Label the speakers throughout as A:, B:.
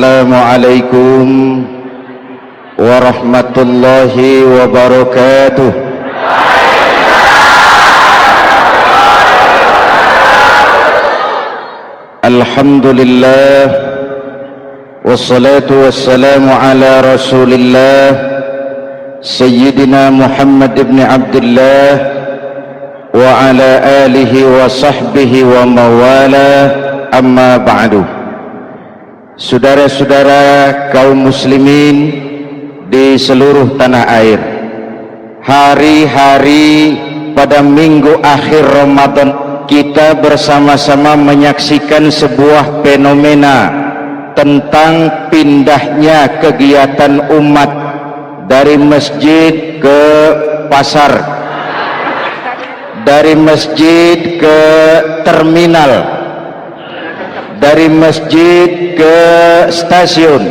A: Assalamualaikum warahmatullahi wabarakatuh. Alhamdulillah wassalatu wassalamu ala Rasulillah Sayyidina Muhammad ibn Abdullah wa ala alihi wa sahbihi wa mawala, amma ba'du. Saudara-saudara kaum muslimin di seluruh tanah air, hari-hari pada minggu akhir Ramadan kita bersama-sama menyaksikan sebuah fenomena tentang pindahnya kegiatan umat dari masjid ke pasar, dari masjid ke terminal, dari masjid ke stasiun,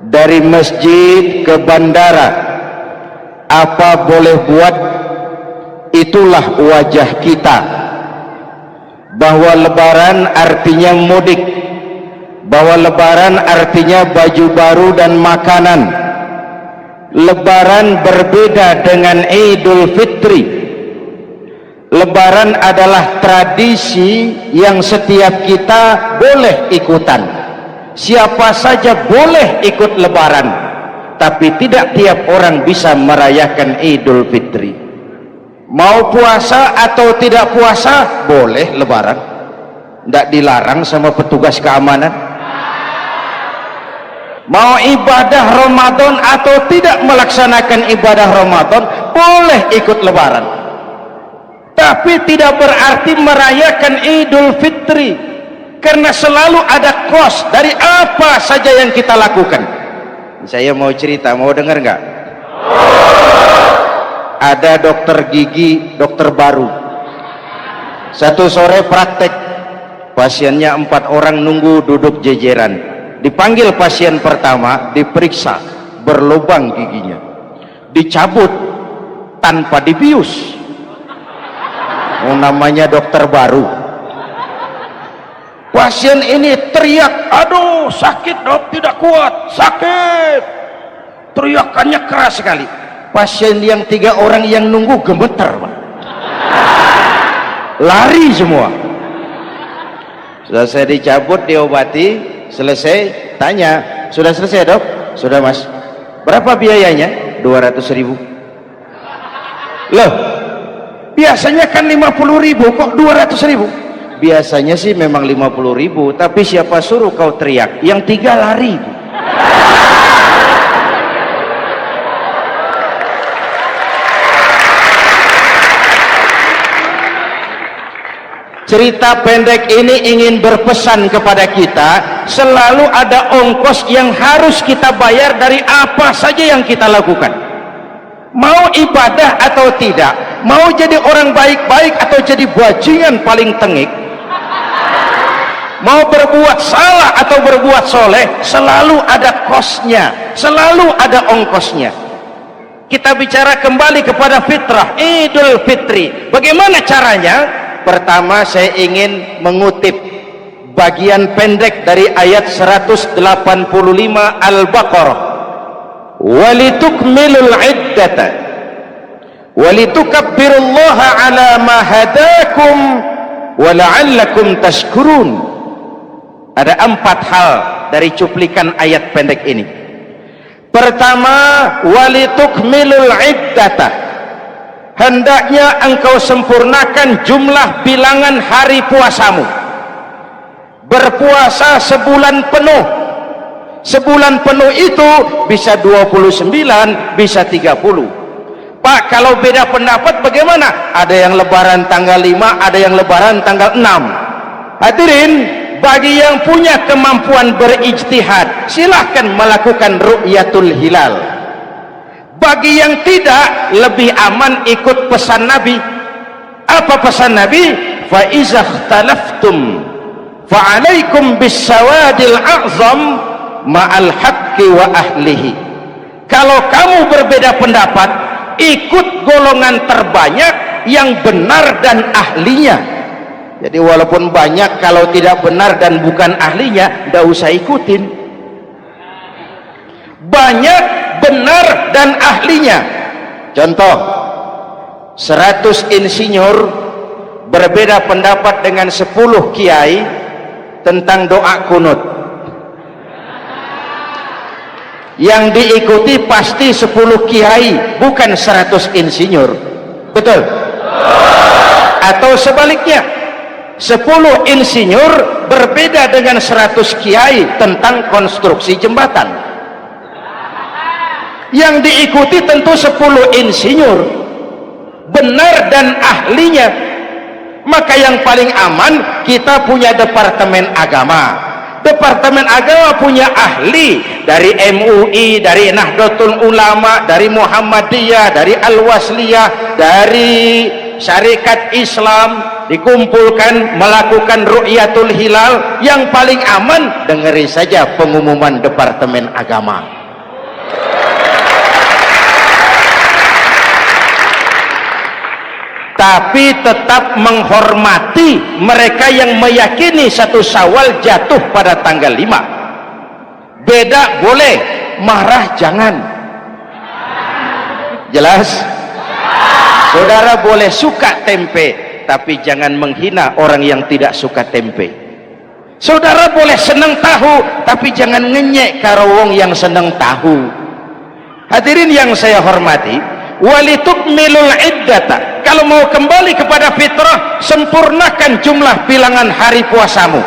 A: dari masjid ke bandara. Apa boleh buat, itulah wajah kita, bahwa lebaran artinya mudik, bahwa lebaran artinya baju baru dan makanan. Lebaran berbeda dengan Idul Fitri. Lebaran adalah tradisi yang setiap kita boleh ikutan. Siapa saja boleh ikut lebaran, tapi tidak tiap orang bisa merayakan Idul Fitri. Mau puasa atau tidak puasa, boleh lebaran. Tidak dilarang sama petugas keamanan. Mau ibadah Ramadan atau tidak melaksanakan ibadah Ramadan, boleh ikut lebaran. Tapi tidak berarti merayakan Idul Fitri, karena selalu ada kos dari apa saja yang kita lakukan. Saya mau cerita, mau dengar nggak? Ada dokter gigi, dokter baru, satu sore praktek, pasiennya 4 orang nunggu duduk jejeran. Dipanggil pasien pertama, diperiksa, berlubang giginya, dicabut tanpa dibius. Namanya dokter baru. Pasien ini teriak, aduh sakit dok, tidak kuat, sakit. Teriakannya keras sekali. Pasien yang 3 orang yang nunggu gemeter, lari semua. Selesai dicabut, diobati, selesai, tanya, sudah selesai dok? Sudah mas. Berapa biayanya? 200.000. Loh, biasanya kan 50.000, kok 200.000? Biasanya sih memang 50.000, tapi siapa suruh kau teriak? Yang 3 lari. Cerita pendek ini ingin berpesan kepada kita, selalu ada ongkos yang harus kita bayar dari apa saja yang kita lakukan. Mau ibadah atau tidak, mau jadi orang baik-baik atau jadi bajingan paling tengik, mau berbuat salah atau berbuat soleh, selalu ada kosnya, selalu ada ongkosnya. Kita bicara kembali kepada fitrah, Idul Fitri. Bagaimana caranya? Pertama, saya ingin mengutip bagian pendek dari ayat 185 Al-Baqarah. Walitukmilul iddata walitukabbirullaha ala ma hadakum wala'allakum tashkurun. Ada 4 hal dari cuplikan ayat pendek ini. Pertama, walitukmilul iddata, hendaknya engkau sempurnakan jumlah bilangan hari puasamu. Berpuasa sebulan penuh. Sebulan penuh itu bisa 29, bisa 30. Pak, kalau beda pendapat bagaimana? Ada yang lebaran tanggal 5, ada yang lebaran tanggal 6. Hadirin, bagi yang punya kemampuan berijtihad, silahkan melakukan ru'yatul hilal. Bagi yang tidak, lebih aman ikut pesan Nabi. Apa pesan Nabi? Fa iza ikhtalaftum fa alaikum bis sawadil a'zam ma'al haqqi wa ahlihi. Kalau kamu berbeda pendapat, ikut golongan terbanyak yang benar dan ahlinya. Jadi walaupun banyak, kalau tidak benar dan bukan ahlinya, tidak usah ikutin. Banyak benar dan ahlinya. Contoh, 100 insinyur berbeda pendapat dengan 10 kiai tentang doa kunut. Yang diikuti pasti 10 kiai, bukan 100 insinyur. Betul? Atau sebaliknya, 10 insinyur berbeda dengan 100 kiai tentang konstruksi jembatan. Yang diikuti tentu 10 insinyur, benar dan ahlinya. Maka yang paling aman, kita punya departemen agama. Departemen agama punya ahli dari MUI, dari Nahdlatul Ulama, dari Muhammadiyah, dari Al-Wasliyah, dari Syarikat Islam, dikumpulkan melakukan ru'yatul hilal. Yang paling aman, dengerin saja pengumuman departemen agama. Tapi tetap menghormati mereka yang meyakini 1 Syawal jatuh pada tanggal 5. Beda boleh, marah jangan. Jelas? Saudara boleh suka tempe, tapi jangan menghina orang yang tidak suka tempe. Saudara boleh senang tahu, tapi jangan ngenyek karo wong yang senang tahu. Hadirin yang saya hormati, walitukmilul iddata. Kalau mau kembali kepada fitrah, sempurnakan jumlah bilangan hari puasamu.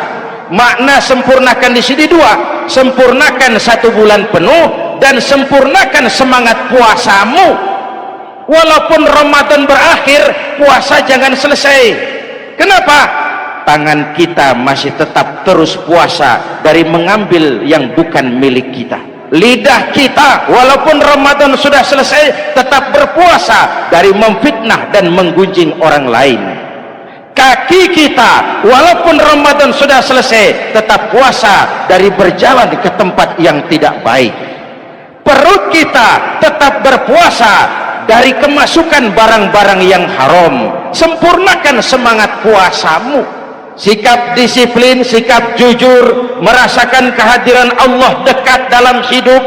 A: Makna sempurnakan di sini 2, sempurnakan 1 bulan penuh dan sempurnakan semangat puasamu. Walaupun Ramadan berakhir, puasa jangan selesai. Kenapa? Tangan kita masih tetap terus puasa dari mengambil yang bukan milik kita. Lidah kita walaupun Ramadan sudah selesai tetap berpuasa dari memfitnah dan menggunjing orang lain. Kaki kita walaupun Ramadan sudah selesai tetap puasa dari berjalan ke tempat yang tidak baik. Perut kita tetap berpuasa dari kemasukan barang-barang yang haram. Sempurnakan semangat puasamu. Sikap disiplin, sikap jujur, merasakan kehadiran Allah dekat dalam hidup.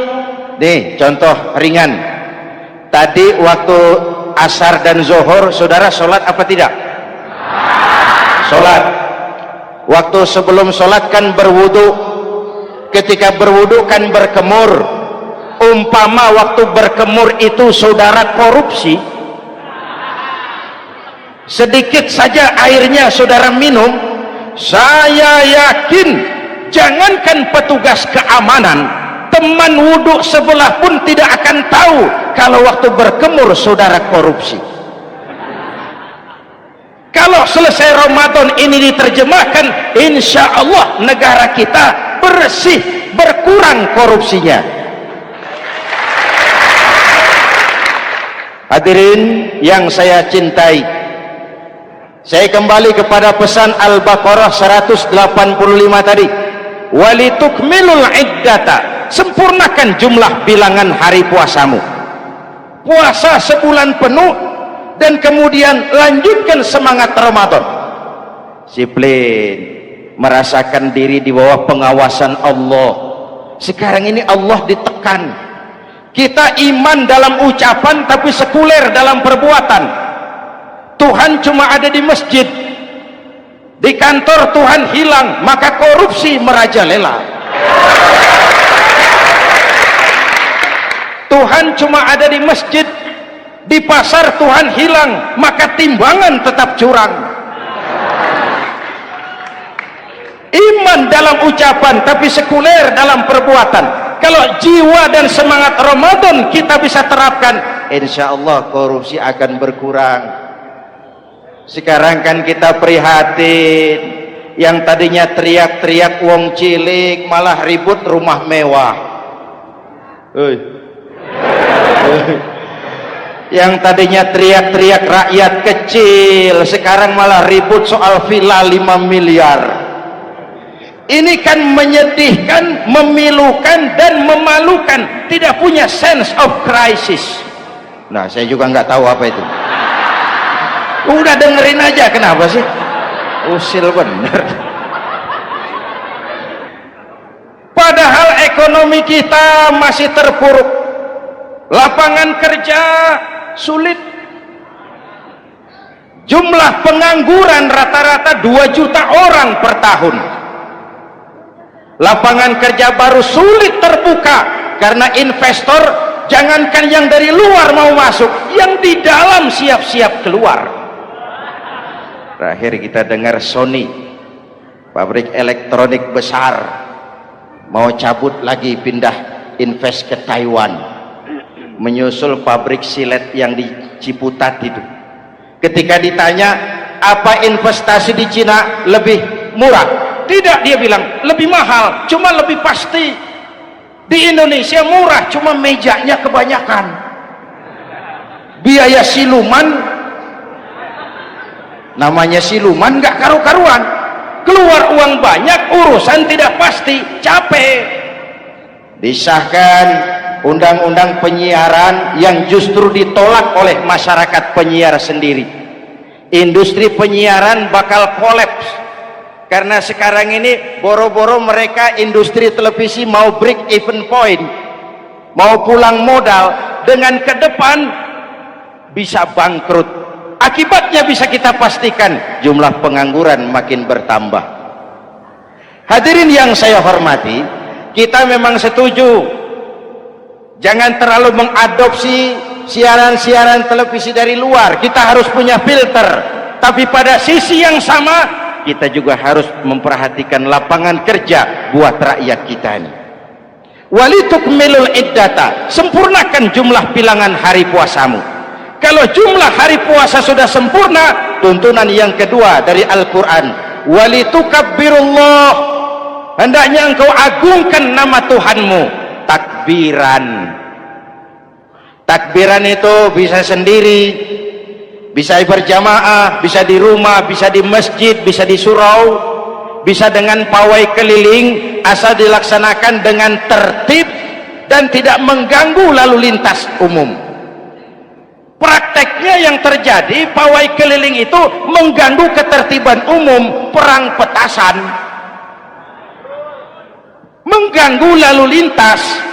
A: Nih contoh ringan, tadi waktu asar dan zuhur saudara sholat apa tidak? Sholat. Waktu sebelum sholat kan berwudu, ketika berwudu kan berkemur. Umpama waktu berkemur itu saudara korupsi, sedikit saja airnya saudara minum, saya yakin jangankan petugas keamanan, teman wudhu sebelah pun tidak akan tahu kalau waktu berkemur saudara korupsi. Kalau selesai Ramadan ini diterjemahkan, insya Allah negara kita bersih, berkurang korupsinya. Hadirin yang saya cintai, saya kembali kepada pesan Al-Baqarah 185 tadi. Walitukmilul iddata, sempurnakan jumlah bilangan hari puasamu. Puasa sebulan penuh dan kemudian lanjutkan semangat Ramadan. Disiplin, merasakan diri di bawah pengawasan Allah. Sekarang ini Allah ditekan. Kita iman dalam ucapan tapi sekuler dalam perbuatan. Tuhan cuma ada di masjid, di kantor Tuhan hilang, maka korupsi merajalela. Tuhan cuma ada di masjid, di pasar Tuhan hilang, maka timbangan tetap curang. Iman dalam ucapan tapi sekuler dalam perbuatan. Kalau jiwa dan semangat Ramadan kita bisa terapkan, insya Allah korupsi akan berkurang. Sekarang kan kita prihatin, yang tadinya teriak-teriak wong cilik malah ribut rumah mewah. Yang tadinya teriak-teriak rakyat kecil sekarang malah ribut soal villa 5 miliar. Ini kan menyedihkan, memilukan dan memalukan. Tidak punya sense of crisis. Nah, saya juga nggak tahu apa itu. Udah dengerin aja, kenapa sih? usil bener. Padahal ekonomi kita masih terpuruk, lapangan kerja sulit, jumlah pengangguran rata-rata 2 juta orang per tahun, lapangan kerja baru sulit terbuka karena investor jangankan yang dari luar mau masuk, yang di dalam siap-siap keluar. Terakhir kita dengar Sony, pabrik elektronik besar, mau cabut lagi, pindah invest ke Taiwan, menyusul pabrik silet yang di Ciputat itu. Ketika ditanya apa investasi di Cina lebih murah, tidak, dia bilang lebih mahal, cuma lebih pasti. Di Indonesia murah, cuma mejanya kebanyakan, biaya siluman, namanya siluman nggak karu-karuan, keluar uang banyak, urusan tidak pasti, capek. Disahkan undang-undang penyiaran yang justru ditolak oleh masyarakat penyiar sendiri. Industri penyiaran bakal kolaps karena sekarang ini boro-boro mereka industri televisi mau break even point, mau pulang modal, dengan ke depan bisa bangkrut. Akibatnya bisa kita pastikan, jumlah pengangguran makin bertambah. Hadirin yang saya hormati, kita memang setuju jangan terlalu mengadopsi siaran-siaran televisi dari luar, kita harus punya filter. Tapi pada sisi yang sama kita juga harus memperhatikan lapangan kerja buat rakyat kita ini. Walitukmilul iddata, sempurnakan jumlah bilangan hari puasamu. Kalau jumlah hari puasa sudah sempurna, tuntunan yang kedua dari Al-Quran, walitukabbirullah, hendaknya engkau agungkan nama Tuhanmu. Takbiran, takbiran itu bisa sendiri, bisa berjamaah, bisa di rumah, bisa di masjid, bisa di surau, bisa dengan pawai keliling, asal dilaksanakan dengan tertib dan tidak mengganggu lalu lintas umum. Prakteknya yang terjadi, pawai keliling itu mengganggu ketertiban umum, perang petasan, mengganggu lalu lintas.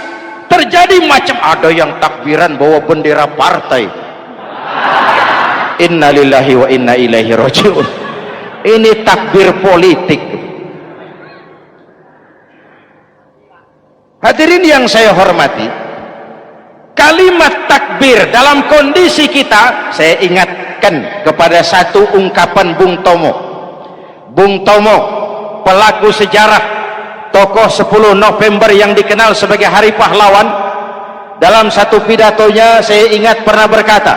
A: Terjadi macam, ada yang takbiran bawa bendera partai. Innalillahi wa inna ilaihi raji'un. Ini takbir politik. Hadirin yang saya hormati, kalimat takbir dalam kondisi kita, saya ingatkan kepada satu ungkapan Bung Tomo. Bung Tomo, pelaku sejarah, tokoh 10 November yang dikenal sebagai Hari Pahlawan, dalam satu pidatonya saya ingat pernah berkata,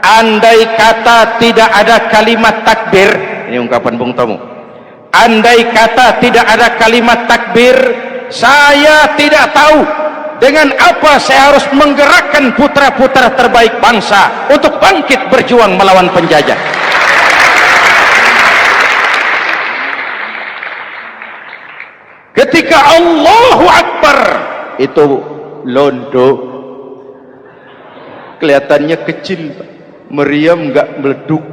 A: andai kata tidak ada kalimat takbir, ini ungkapan Bung Tomo, andai kata tidak ada kalimat takbir, saya tidak tahu dengan apa saya harus menggerakkan putra-putra terbaik bangsa untuk bangkit berjuang melawan penjajah. Ketika Allahu Akbar itu londo, kelihatannya kecil, meriam nggak meleduk.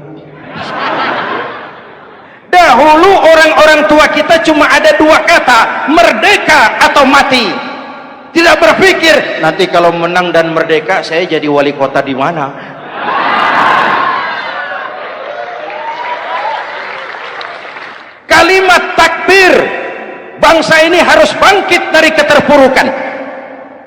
A: Dahulu orang-orang tua kita cuma ada 2 kata, merdeka atau mati. Tidak berpikir nanti kalau menang dan merdeka saya jadi wali kota di mana. Kalimat takbir, bangsa ini harus bangkit dari keterpurukan.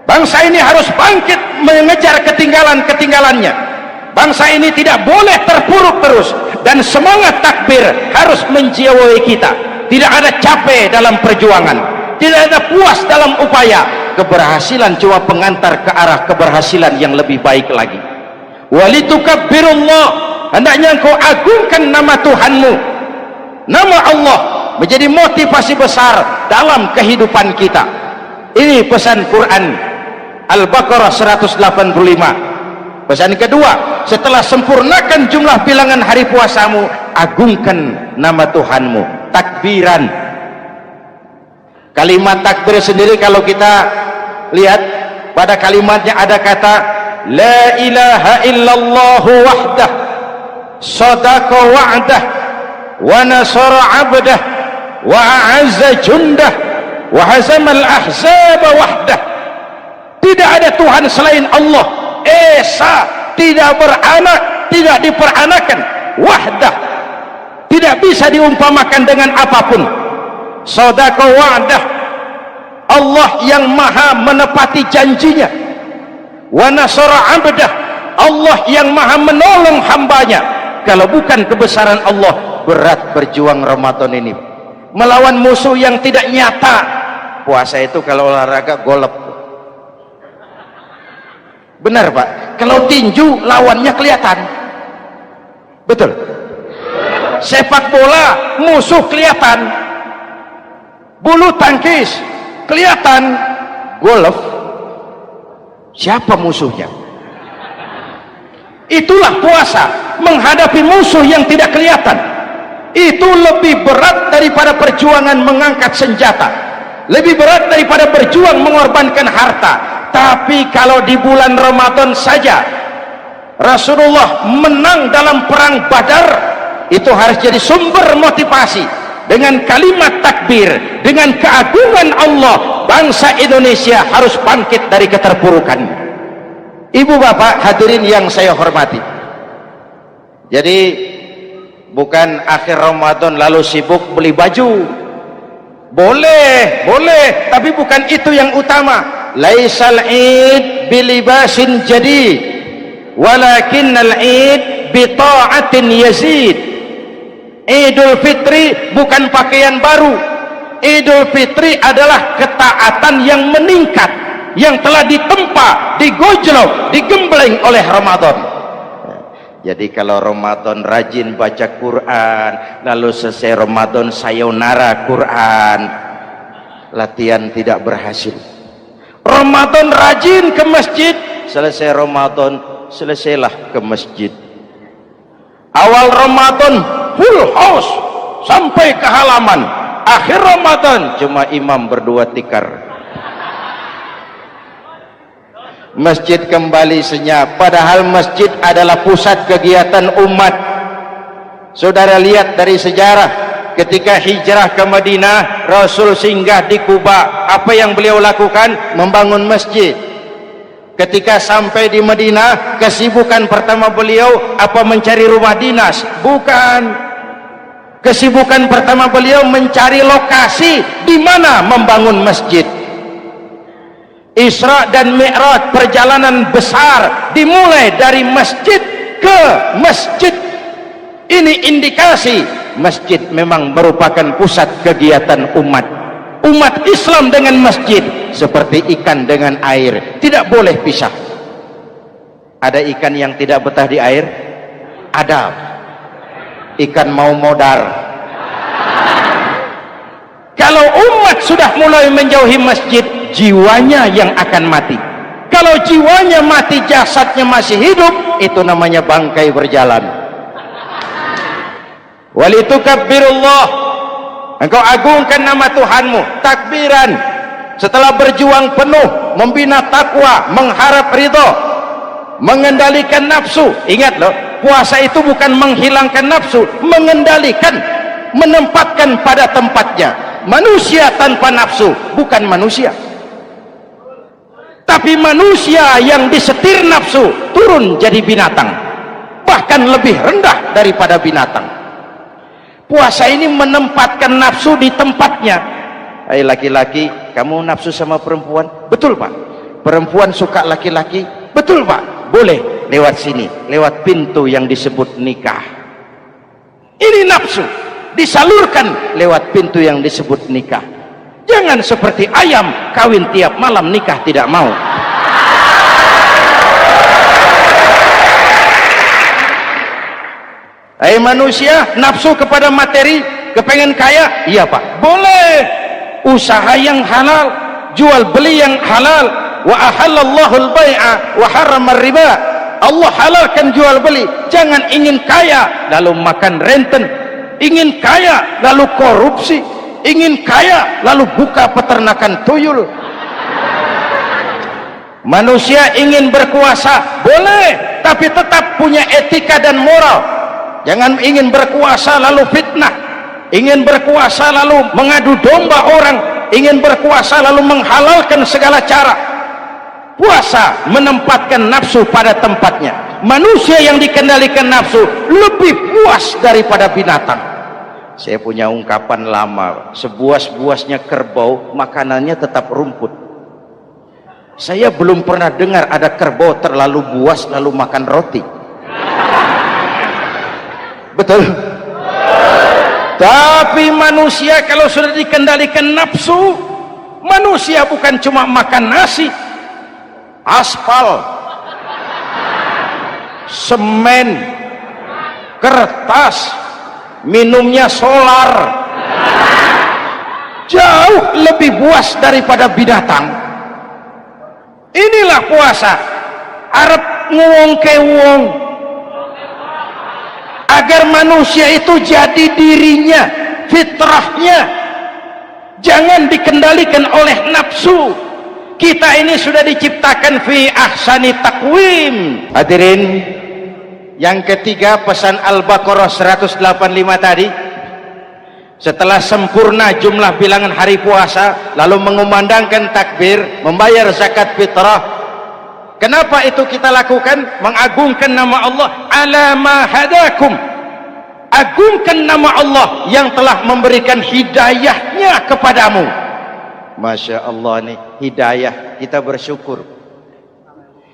A: Bangsa ini harus bangkit mengejar ketinggalan-ketinggalannya. Bangsa ini tidak boleh terpuruk terus, dan semangat takbir harus menjiwai kita. Tidak ada capek dalam perjuangan, tidak ada puas dalam upaya. Keberhasilan cuma pengantar ke arah keberhasilan yang lebih baik lagi. Walitukabbirullah, hendaknya engkau agungkan nama Tuhanmu. Nama Allah menjadi motivasi besar dalam kehidupan kita. Ini pesan Quran Al-Baqarah 185. Pesan kedua, setelah sempurnakan jumlah bilangan hari puasamu, agungkan nama Tuhanmu. Takbiran. Kalimat takbir sendiri kalau kita lihat pada kalimatnya ada kata la ilaha illallah wahdah sadaqa wa'dah wa nasara 'abdah wa a'azza jundah wa hazamal ahzaba wahdah. Tidak ada Tuhan selain Allah, esa, tidak beranak, tidak diperanakan, wahdah, tidak bisa diumpamakan dengan apapun. Sadaqa wa'dah, Allah yang maha menepati janjinya. Wa nasara 'abdah, Allah yang maha menolong hambanya. Kalau bukan kebesaran Allah, berat berjuang Ramadan ini melawan musuh yang tidak nyata. Puasa itu kalau olahraga golep, benar Pak. Kalau tinju lawannya kelihatan, betul. Sepak bola musuh kelihatan, bulu tangkis kelihatan, golf siapa musuhnya? Itulah puasa, menghadapi musuh yang tidak kelihatan. Itu lebih berat daripada perjuangan mengangkat senjata, lebih berat daripada berjuang mengorbankan harta. Tapi kalau di bulan Ramadan saja Rasulullah menang dalam perang Badar, itu harus jadi sumber motivasi. Dengan kalimat takbir, dengan keagungan Allah, bangsa Indonesia harus bangkit dari keterpurukan. Ibu bapak hadirin yang saya hormati, jadi bukan akhir Ramadan lalu sibuk beli baju. Boleh, boleh, tapi bukan itu yang utama. Laisal id bilibasin jadid, walakinnal id bita'atin yazid. Idul Fitri bukan pakaian baru. Idul Fitri adalah ketaatan yang meningkat, yang telah ditempa, digojlok, digembleng oleh Ramadan. Jadi kalau Ramadan rajin baca Quran, lalu selesai Ramadan sayonara Quran, latihan tidak berhasil. Ramadan rajin ke masjid, selesai Ramadan selesailah ke masjid. Awal Ramadan full house sampai ke halaman, akhir Ramadan cuma imam berdua tikar. Masjid kembali senyap, padahal masjid adalah pusat kegiatan umat. Saudara lihat dari sejarah, ketika hijrah ke Madinah, Rasul singgah di Kuba. Apa yang beliau lakukan? Membangun masjid. Ketika sampai di Madinah, kesibukan pertama beliau apa? Mencari rumah dinas? Bukan. Kesibukan pertama beliau mencari lokasi di mana membangun masjid. Isra dan Mi'raj, perjalanan besar dimulai dari masjid ke masjid. Ini indikasi masjid memang merupakan pusat kegiatan umat. Umat Islam dengan masjid seperti ikan dengan air, tidak boleh pisah. Ada ikan yang tidak betah di air? Ada. Ikan mau modar. Kalau umat sudah mulai menjauhi masjid, jiwanya yang akan mati. Kalau jiwanya mati, jasadnya masih hidup, itu namanya bangkai berjalan. Walitukabbirullah, engkau agungkan nama Tuhanmu. Takbiran, setelah berjuang penuh membina takwa, mengharap ridho, mengendalikan nafsu. Ingat loh, puasa itu bukan menghilangkan nafsu, mengendalikan, menempatkan pada tempatnya. Manusia tanpa nafsu bukan manusia, tapi manusia yang disetir nafsu turun jadi binatang, bahkan lebih rendah daripada binatang. Puasa ini menempatkan nafsu di tempatnya. Hai laki-laki, kamu nafsu sama perempuan? Betul Pak. Perempuan suka laki-laki? Betul Pak. Boleh lewat sini, lewat pintu yang disebut nikah. Ini nafsu disalurkan lewat pintu yang disebut nikah. Jangan seperti ayam kawin tiap malam, nikah tidak mau. Hai manusia, nafsu kepada materi, kepengen kaya? Iya Pak, boleh. Usaha yang halal, jual beli yang halal. Wa ahallallahu al-bai'a wa harrama riba. Allah halalkan jual beli. Jangan ingin kaya lalu makan renten, ingin kaya lalu korupsi, ingin kaya lalu buka peternakan tuyul. Manusia ingin berkuasa, boleh, tapi tetap punya etika dan moral. Jangan ingin berkuasa lalu fitnah, ingin berkuasa lalu mengadu domba orang, ingin berkuasa lalu menghalalkan segala cara. Puasa menempatkan nafsu pada tempatnya. Manusia yang dikendalikan nafsu lebih puas daripada binatang. Saya punya ungkapan lama, sebuas-buasnya kerbau makanannya tetap rumput. Saya belum pernah dengar ada kerbau terlalu buas lalu makan roti. Betul? Tapi manusia kalau sudah dikendalikan nafsu, manusia bukan cuma makan nasi, aspal, semen, kertas, minumnya solar, jauh lebih puas daripada binatang. Inilah puasa. Arep nguwong ke wong, agar manusia itu jadi dirinya, fitrahnya, jangan dikendalikan oleh nafsu. Kita ini sudah diciptakan fi ahsani takwim. Hadirin, yang ketiga pesan Al-Baqarah 185 tadi, setelah sempurna jumlah bilangan hari puasa lalu mengumandangkan takbir, membayar zakat fitrah. Kenapa itu kita lakukan? Mengagungkan nama Allah, ala ma hadakum, agungkan nama Allah yang telah memberikan hidayahnya kepadamu. Masya Allah nih, hidayah, kita bersyukur.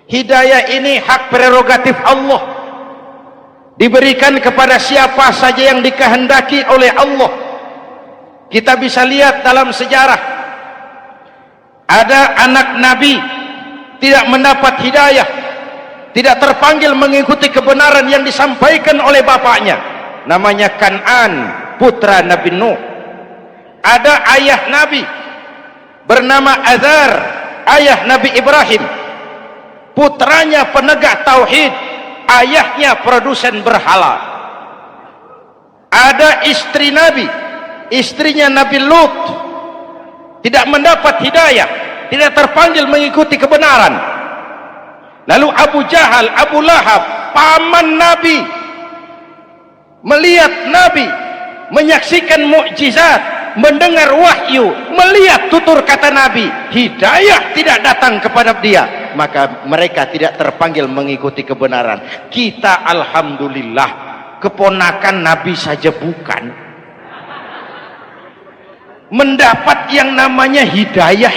A: Hidayah ini hak prerogatif Allah, diberikan kepada siapa saja yang dikehendaki oleh Allah. Kita bisa lihat dalam sejarah, ada anak Nabi tidak mendapat hidayah, tidak terpanggil mengikuti kebenaran yang disampaikan oleh bapaknya, namanya Kan'an, putra Nabi Nuh. Ada ayah Nabi bernama Azar, ayah Nabi Ibrahim, putranya penegak tauhid, ayahnya produsen berhala. Ada istri Nabi, istrinya Nabi Lut, tidak mendapat hidayah, tidak terpanggil mengikuti kebenaran. Lalu Abu Jahal, Abu Lahab, paman Nabi, melihat Nabi, menyaksikan mukjizat, mendengar wahyu, melihat tutur kata Nabi, hidayah tidak datang kepada dia, maka mereka tidak terpanggil mengikuti kebenaran. Kita alhamdulillah keponakan Nabi saja bukan, mendapat yang namanya hidayah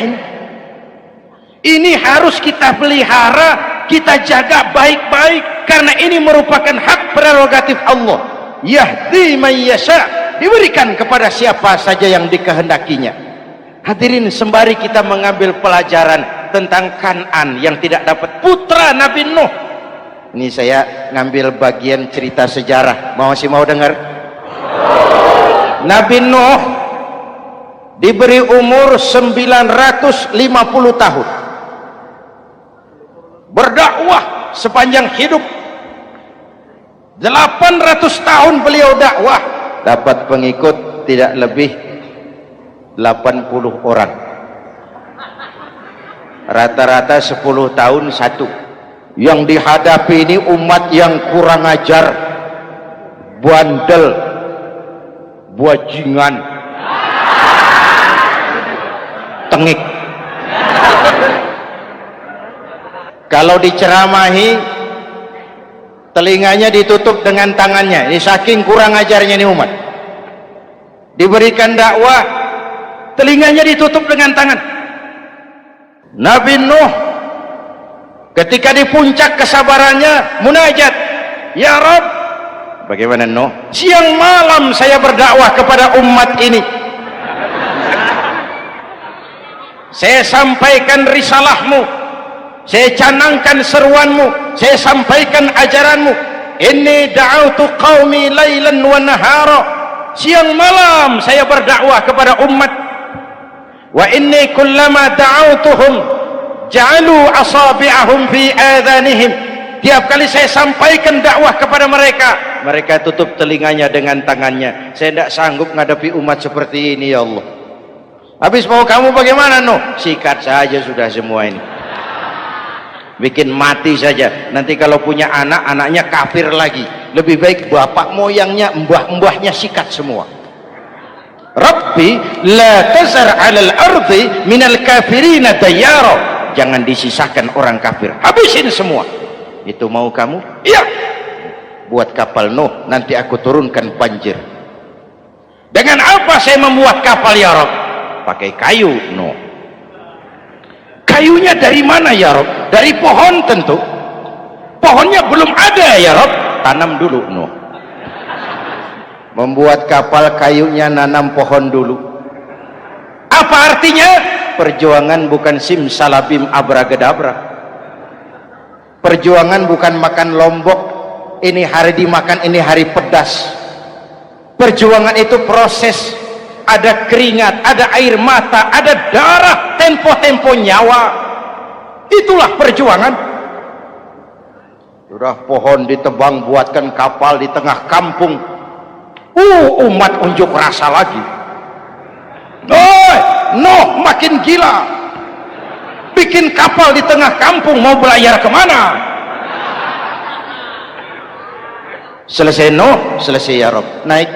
A: ini harus kita pelihara, kita jaga baik-baik, karena ini merupakan hak prerogatif Allah. Yahdi man yasha, diberikan kepada siapa saja yang dikehendakinya. Hadirin, sembari kita mengambil pelajaran tentang Kan'an yang tidak dapat, putra Nabi Nuh. Ini saya ngambil bagian cerita sejarah, masih mau dengar? Nabi Nuh diberi umur 950 tahun, berdakwah sepanjang hidup. 800 tahun beliau dakwah, dapat pengikut tidak lebih 80 orang, rata-rata 10 tahun satu. Yang dihadapi ini umat yang kurang ajar, bandel, bajingan, tengik. Kalau diceramahi, telinganya ditutup dengan tangannya. Ini saking kurang ajarnya ini umat. Diberikan dakwah, telinganya ditutup dengan tangan. Nabi Nuh ketika di puncak kesabarannya munajat, ya Rabb, bagaimana Nuh? Siang malam saya berdakwah kepada umat ini, saya sampaikan risalahmu, saya canangkan seruanmu, saya sampaikan ajaranmu. Inni da'autu qaumi lailan wa nahara, siang malam saya berdakwah kepada umat. Wa inni kullama da'autuhum ja'alu asabi'ahum fi adhanihim, tiap kali saya sampaikan dakwah kepada mereka, mereka tutup telinganya dengan tangannya. Saya tidak sanggup menghadapi umat seperti ini, ya Allah. Habis mau kamu bagaimana Nuh? Sikat saja sudah semua ini. bikin mati saja. Nanti kalau punya anak, anaknya kafir lagi. Lebih baik bapak moyangnya, mbah-mbahnya sikat semua. Rabbi la tazar 'alal ardi minal kafirina dayyara. Jangan disisakan orang kafir, habisin semua. Itu mau kamu? Iya. Buat kapal Nuh, nanti aku turunkan banjir. Dengan apa saya membuat kapal ya Rabb? Pakai kayu. Nuh, kayunya dari mana ya Rabb? Dari pohon tentu. Pohonnya belum ada ya Rabb. Tanam dulu. Nuh membuat kapal, kayunya nanam pohon dulu. Apa artinya? Perjuangan bukan simsalabim abracadabra. Perjuangan bukan makan lombok, ini hari dimakan, ini hari pedas. Perjuangan itu proses. Ada keringat, ada air mata, ada darah, tempo-tempo nyawa. Itulah perjuangan. Sudah pohon ditebang, buatkan kapal di tengah kampung. Umat unjuk rasa lagi. Nuh makin gila, bikin kapal di tengah kampung, mau belayar kemana? Selesai Nuh, selesai ya Rabb. Naik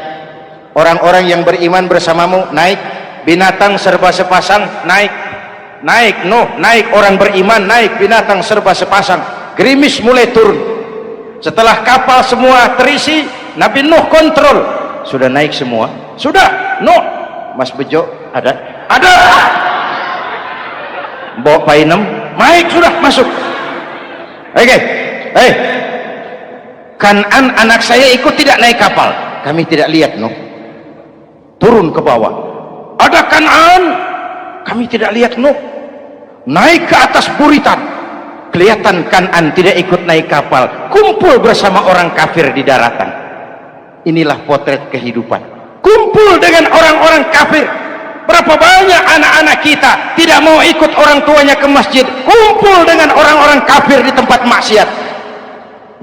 A: orang-orang yang beriman bersamamu, naik. Binatang serba sepasang, naik. Naik Nuh, naik orang beriman, naik. Binatang serba sepasang. Gerimis mulai turun. Setelah kapal semua terisi, Nabi Nuh kontrol. Sudah naik semua? Sudah. Nuh, Mas Bejo ada? Ada. Bawa painem, naik sudah, masuk. Oke. Hei, Kan'an anak saya ikut tidak naik kapal? Kami tidak lihat. Nuh turun ke bawah. Ada Kan'an? Kami tidak lihat. Nuh naik ke atas buritan. Kelihatan Kan'an tidak ikut naik kapal, kumpul bersama orang kafir di daratan. Inilah potret kehidupan. Kumpul dengan orang-orang kafir. Berapa banyak anak-anak kita tidak mau ikut orang tuanya ke masjid, kumpul dengan orang-orang kafir di tempat maksiat.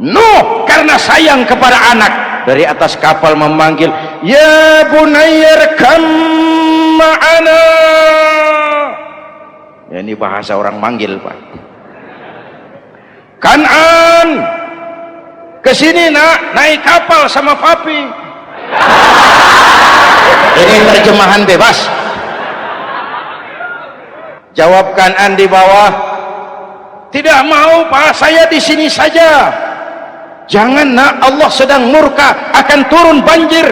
A: Nuh karena sayang kepada anak, dari atas kapal memanggil, ya bunayyarkam ma'ana. Ya, ini bahasa orang manggil, Pak. Kan'an, kesini nak, naik kapal sama papi. Ini terjemahan bebas. Jawab Kan'an di bawah, tidak mau Pak, saya di sini saja. Jangan nak, Allah sedang murka, akan turun banjir.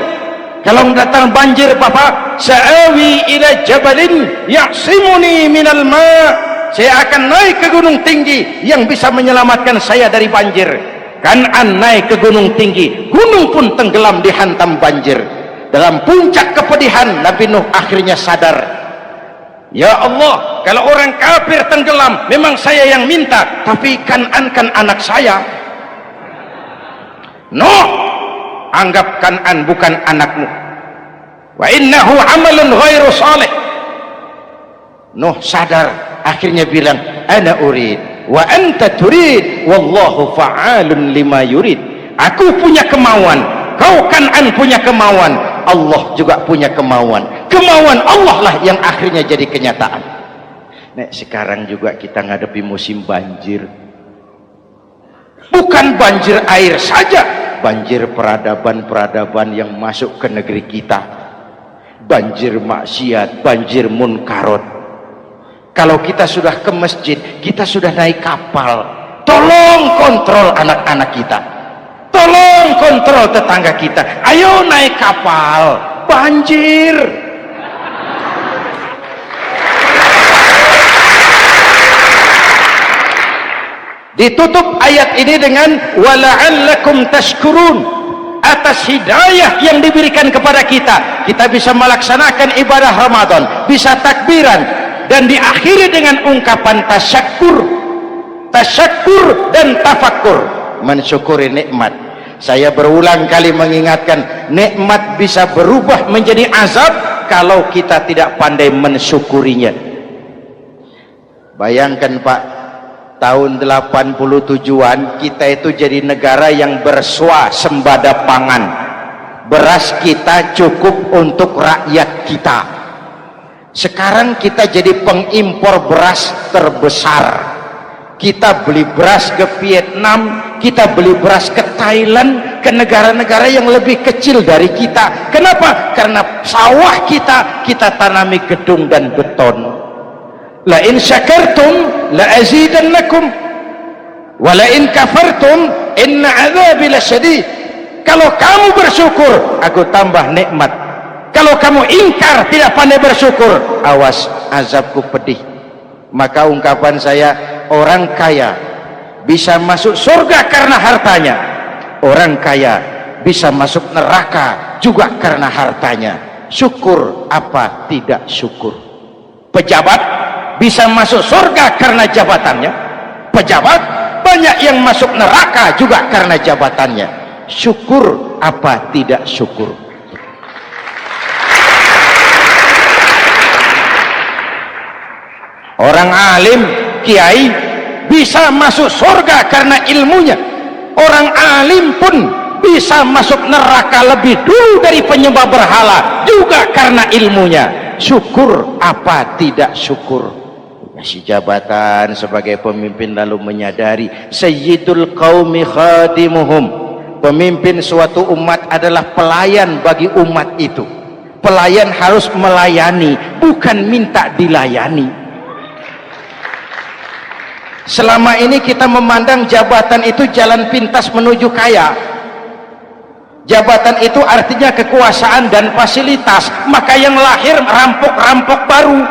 A: Kalau datang banjir Bapak, sa'awi ila jabalin ya'simuni minal ma'. Saya akan naik ke gunung tinggi yang bisa menyelamatkan saya dari banjir. Kan'an naik ke gunung tinggi, gunung pun tenggelam dihantam banjir. Dalam puncak kepedihan, Nabi Nuh akhirnya sadar, ya Allah, kalau orang kafir tenggelam memang saya yang minta, tapi Kan'an kan anak saya. Nuh, anggap Kan'an bukan anakmu. Wa innahu amalun ghairu salih. Nuh sadar, akhirnya bilang, ana urid wa anta turid wallahu fa'alun lima yurid. Aku punya kemauan, kau Kan'an punya kemauan, Allah juga punya kemauan. Kemauan Allah lah yang akhirnya jadi kenyataan. Nek sekarang juga kita ngadepi musim banjir. Bukan banjir air saja, banjir peradaban-peradaban yang masuk ke negeri kita. Banjir maksiat, banjir munkarot. Kalau kita sudah ke masjid, kita sudah naik kapal, tolong kontrol anak-anak kita, tolong kontrol tetangga kita. Ayo naik kapal, banjir. Ditutup ayat ini dengan wala'allakum tashkurun. Atas hidayah yang diberikan kepada kita, kita bisa melaksanakan ibadah Ramadan, bisa takbiran, dan diakhiri dengan ungkapan tasyakkur. Tasyakkur dan tafakkur, mensyukuri nikmat. Saya berulang kali mengingatkan, nikmat bisa berubah menjadi azab kalau kita tidak pandai mensyukurinya. Bayangkan Pak, tahun 87-an kita itu jadi negara yang berswasembada pangan. Beras kita cukup untuk rakyat kita. Sekarang kita jadi pengimpor beras terbesar. Kita beli beras ke Vietnam, kita beli beras ke Thailand, ke negara-negara yang lebih kecil dari kita. Kenapa? Karena sawah kita tanami gedung dan beton. La in syakartum la azidannakum wa la in kafartum inna adzabi lasyadid. Kalau kamu bersyukur, aku tambah nikmat. Kalau kamu ingkar, tidak pandai bersyukur, awas, azabku pedih. Maka ungkapan saya, orang kaya bisa masuk surga karena hartanya, orang kaya bisa masuk neraka juga karena hartanya. Syukur apa tidak syukur? Pejabat bisa masuk surga karena jabatannya, pejabat banyak yang masuk neraka juga karena jabatannya. Syukur apa tidak syukur? Orang alim, kiai bisa masuk surga karena ilmunya. Orang alim pun bisa masuk neraka lebih dulu dari penyembah berhala juga karena ilmunya. Syukur apa tidak syukur? Kasih jabatan sebagai pemimpin lalu menyadari sayyidul qaumi khadimuhum. Pemimpin suatu umat adalah pelayan bagi umat itu. Pelayan harus melayani, bukan minta dilayani. Selama ini kita memandang jabatan itu jalan pintas menuju kaya. Jabatan itu artinya kekuasaan dan fasilitas, maka yang lahir rampok-rampok baru.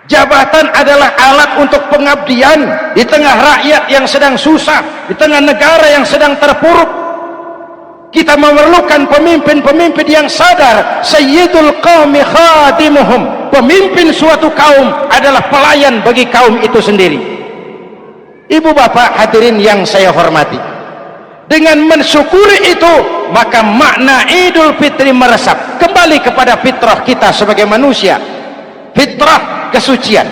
A: Jabatan adalah alat untuk pengabdian di tengah rakyat yang sedang susah, di tengah negara yang sedang terpuruk. Kita memerlukan pemimpin-pemimpin yang sadar sayyidul qaumi khadimuhum. Pemimpin suatu kaum adalah pelayan bagi kaum itu sendiri. Ibu bapak hadirin yang saya hormati, dengan mensyukuri itu maka makna Idul Fitri meresap kembali kepada fitrah kita sebagai manusia, fitrah kesucian.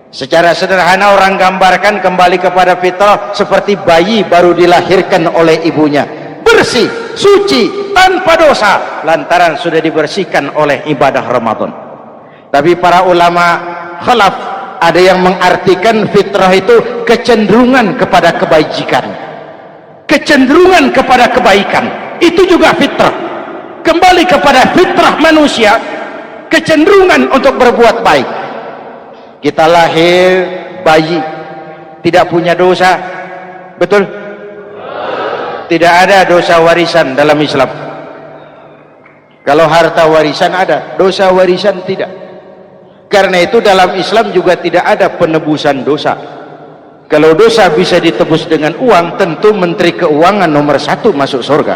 A: Secara sederhana orang gambarkan kembali kepada fitrah seperti bayi baru dilahirkan oleh ibunya, bersih, suci, tanpa dosa, lantaran sudah dibersihkan oleh ibadah Ramadan. Tapi para ulama khalaf ada yang mengartikan fitrah itu kecenderungan kepada kebajikan, kecenderungan kepada kebaikan. Itu juga fitrah. Kembali kepada fitrah manusia, kecenderungan untuk berbuat baik. Kita lahir bayi, tidak punya dosa, betul? Tidak ada dosa warisan dalam Islam. Kalau harta warisan ada, dosa warisan tidak. Karena itu dalam Islam juga tidak ada penebusan dosa. Kalau dosa bisa ditebus dengan uang, tentu Menteri Keuangan nomor 1 masuk surga.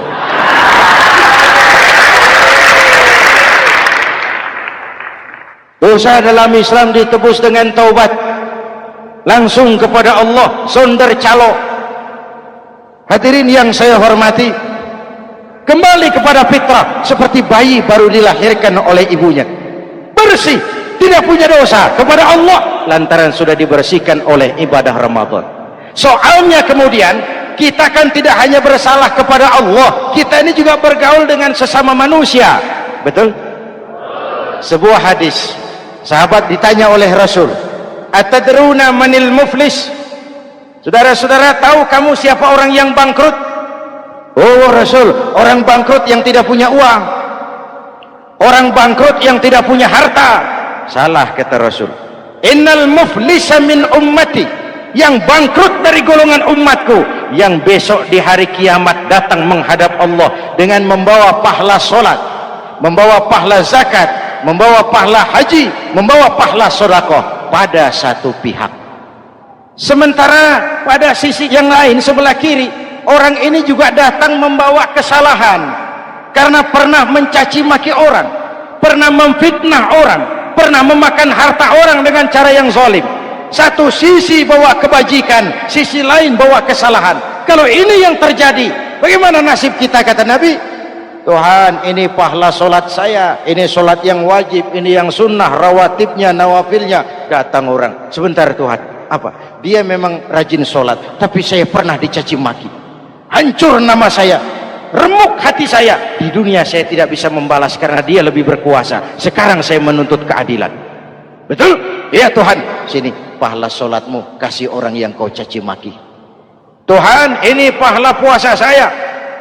A: Dosa dalam Islam ditebus dengan taubat, langsung kepada Allah, sonder calo. Hadirin yang saya hormati, kembali kepada fitrah seperti bayi baru dilahirkan oleh ibunya, bersih, tidak punya dosa kepada Allah lantaran sudah dibersihkan oleh ibadah Ramadan. Soalnya kemudian kita kan tidak hanya bersalah kepada Allah, kita ini juga bergaul dengan sesama manusia, betul? Sebuah hadis, sahabat ditanya oleh Rasul, atadruna manil muflis? Saudara-saudara, tahu kamu siapa orang yang bangkrut? Oh Rasul, orang bangkrut yang tidak punya uang, orang bangkrut yang tidak punya harta. Salah, kata Rasul. Innal muflisa min ummati, yang bangkrut dari golongan umatku, yang besok di hari kiamat datang menghadap Allah dengan membawa pahala solat, membawa pahala zakat, membawa pahala haji, membawa pahala sedekah pada satu pihak. Sementara pada sisi yang lain, sebelah kiri, orang ini juga datang membawa kesalahan karena pernah mencaci maki orang, pernah memfitnah orang, pernah memakan harta orang dengan cara yang zalim. Satu sisi bawa kebajikan, sisi lain bawa kesalahan. Kalau ini yang terjadi, bagaimana nasib kita? Kata Nabi, Tuhan, ini pahala solat saya, ini solat yang wajib, ini yang sunnah, rawatibnya, nawafilnya. Datang orang, sebentar Tuhan, apa? Dia memang rajin solat, tapi saya pernah dicaci maki, hancur nama saya. remuk hati saya. Di dunia saya tidak bisa membalas karena dia lebih berkuasa. Sekarang saya menuntut keadilan. Betul? Ya Tuhan, sini pahala sholatmu kasih orang yang kau caci maki. Tuhan, ini pahala puasa saya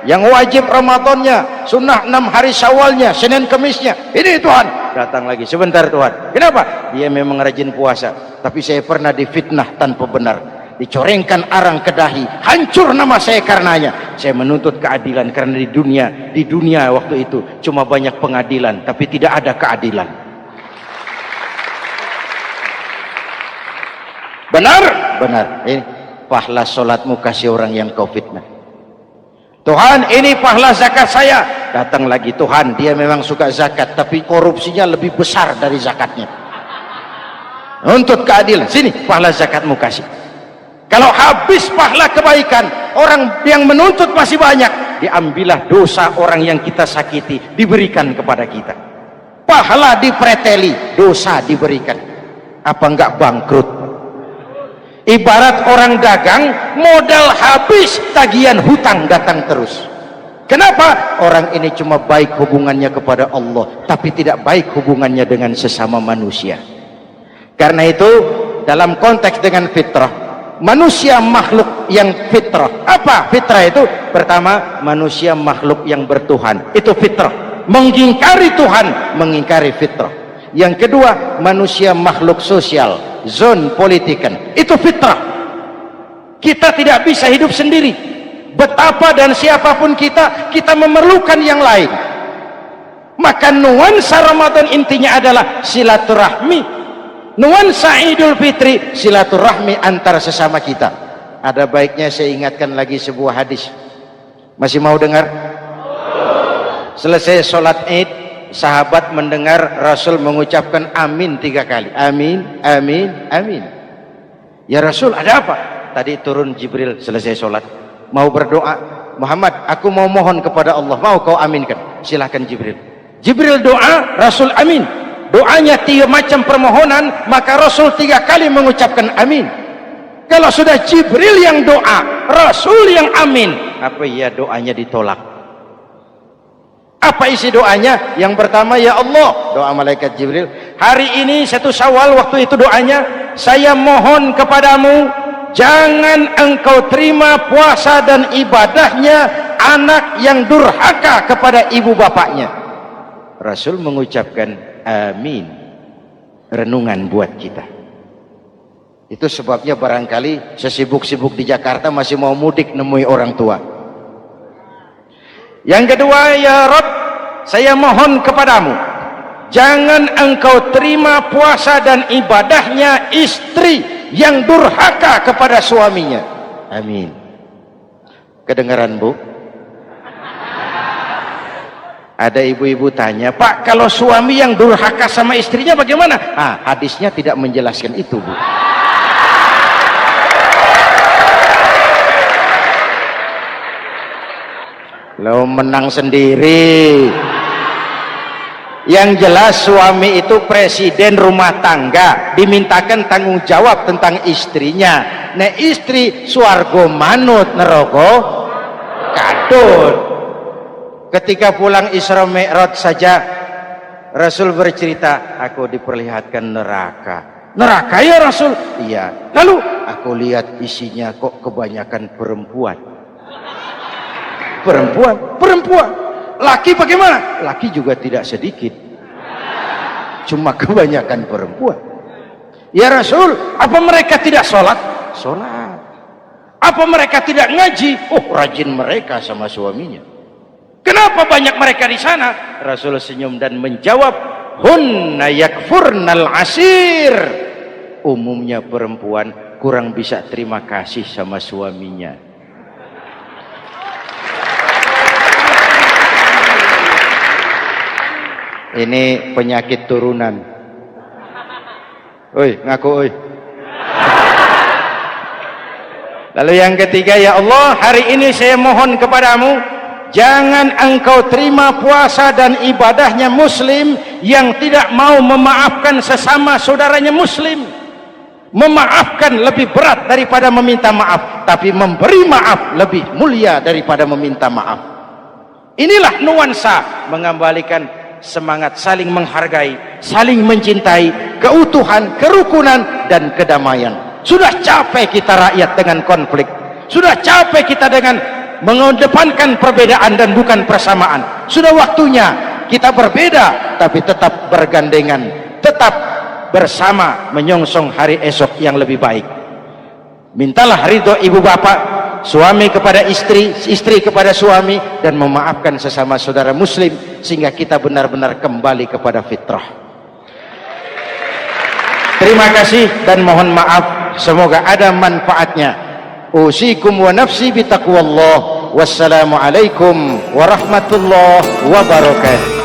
A: yang wajib Ramadannya, sunnah 6 hari Syawalnya, Senin Kemisnya. Ini Tuhan. Datang lagi, sebentar Tuhan. Kenapa? Dia memang rajin puasa, tapi saya pernah difitnah tanpa benar, dicorengkan arang ke dahi, hancur nama saya karenanya. Saya menuntut keadilan karena di dunia waktu itu cuma banyak pengadilan tapi tidak ada keadilan. Benar? Benar. Ini pahala sholatmu kasih orang yang kau fitnah. Tuhan, ini pahala zakat saya. Datang lagi, Tuhan, dia memang suka zakat tapi korupsinya lebih besar dari zakatnya. Untuk keadilan, sini pahala zakatmu kasih. Kalau habis pahala kebaikan, orang yang menuntut masih banyak, diambillah dosa orang yang kita sakiti, diberikan kepada kita. Pahala dipreteli, dosa diberikan. Apa enggak bangkrut? Ibarat orang dagang, modal habis, tagihan hutang datang terus. Kenapa? Orang ini cuma baik hubungannya kepada Allah, tapi tidak baik hubungannya dengan sesama manusia. Karena itu, dalam konteks dengan fitrah, manusia makhluk yang fitrah. Apa fitrah itu? Pertama, manusia makhluk yang bertuhan. Itu fitrah. Mengingkari Tuhan, mengingkari fitrah. Yang kedua, manusia makhluk sosial, zon politikan. Itu fitrah. Kita tidak bisa hidup sendiri. Betapa dan siapapun kita memerlukan yang lain. Maka nuansa Ramadan intinya adalah silaturahmi. Nuansa Idul Fitri silaturahmi antar sesama kita. Ada baiknya saya ingatkan lagi sebuah hadis. Masih mau dengar? Selesai sholat Id, sahabat mendengar Rasul mengucapkan amin 3 kali. Amin, amin, amin. Ya Rasul, ada apa? Tadi turun Jibril selesai sholat, mau berdoa. Muhammad, aku mau mohon kepada Allah, mau kau aminkan? Silahkan Jibril. Jibril doa, Rasul amin. Doanya 3 macam permohonan, maka Rasul 3 kali mengucapkan amin. Kalau sudah Jibril yang doa, Rasul yang amin, apa iya doanya ditolak? Apa isi doanya? Yang pertama, ya Allah, doa malaikat Jibril, hari ini 1 Syawal, waktu itu doanya, saya mohon kepadamu, jangan engkau terima puasa dan ibadahnya anak yang durhaka kepada ibu bapaknya. Rasul mengucapkan amin. Renungan buat kita. Itu sebabnya barangkali sesibuk-sibuk di Jakarta masih mau mudik nemui orang tua. Yang kedua, ya Rabb, saya mohon kepadamu, jangan engkau terima puasa dan ibadahnya istri yang durhaka kepada suaminya. Amin. Kedengaran Bu? Ada ibu-ibu tanya, Pak, kalau suami yang durhaka sama istrinya bagaimana? Hadisnya tidak menjelaskan itu, Bu. Lo menang sendiri. Yang jelas suami itu presiden rumah tangga, dimintakan tanggung jawab tentang istrinya. Nah, istri swargo manut neraka kadut. Ketika pulang Isra Mi'raj saja Rasul bercerita, aku diperlihatkan neraka. Neraka ya Rasul? Iya. Lalu aku lihat isinya kok kebanyakan perempuan. Perempuan. Laki bagaimana? Laki juga tidak sedikit, cuma kebanyakan perempuan. Ya Rasul, apa mereka tidak sholat? Sholat. Apa mereka tidak ngaji? Oh, rajin mereka sama suaminya. Kenapa banyak mereka di sana? Rasul senyum dan menjawab, hunna yakfurnal asir. Umumnya perempuan kurang bisa terima kasih sama suaminya. Ini penyakit turunan. Oi, ngaku oi. Lalu yang ketiga, ya Allah, hari ini saya mohon kepadamu, jangan engkau terima puasa dan ibadahnya muslim yang tidak mau memaafkan sesama saudaranya muslim. Memaafkan lebih berat daripada meminta maaf, tapi memberi maaf lebih mulia daripada meminta maaf. Inilah nuansa mengembalikan semangat saling menghargai, saling mencintai, keutuhan, kerukunan, dan kedamaian. Sudah capek kita rakyat dengan konflik, sudah capek kita dengan mengedepankan perbedaan dan bukan persamaan. Sudah waktunya kita berbeda tapi tetap bergandengan, tetap bersama menyongsong hari esok yang lebih baik. Mintalah ridho ibu bapak, suami kepada istri, istri kepada suami, dan memaafkan sesama saudara muslim sehingga kita benar-benar kembali kepada fitrah. Terima kasih dan mohon maaf, semoga ada manfaatnya. Usikum wa nafsi bitaqwallah. Wassalamualaikum warahmatullahi wabarakatuh.